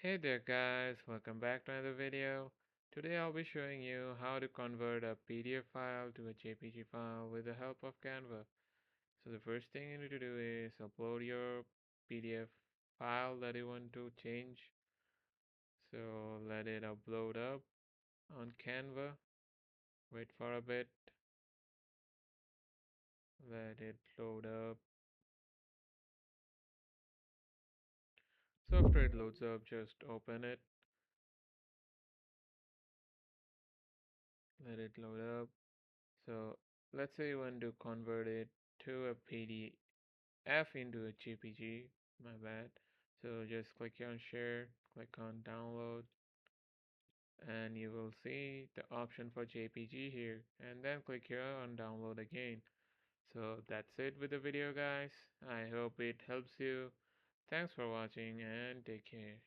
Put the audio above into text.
Hey there guys, welcome back to another video. Today I'll be showing you how to convert a PDF file to a JPG file with the help of Canva. So the first thing you need to do is upload your PDF file that you want to change. So let it upload up on Canva. Wait for a bit. Let it load up. So after it loads up, just open it. Let it load up. So let's say you want to convert it to a PDF into a JPG, my bad. So just click on share, click on download, and you will see the option for JPG here, and then click here on download again. So that's it with the video guys. I hope it helps you. Thanks for watching and take care.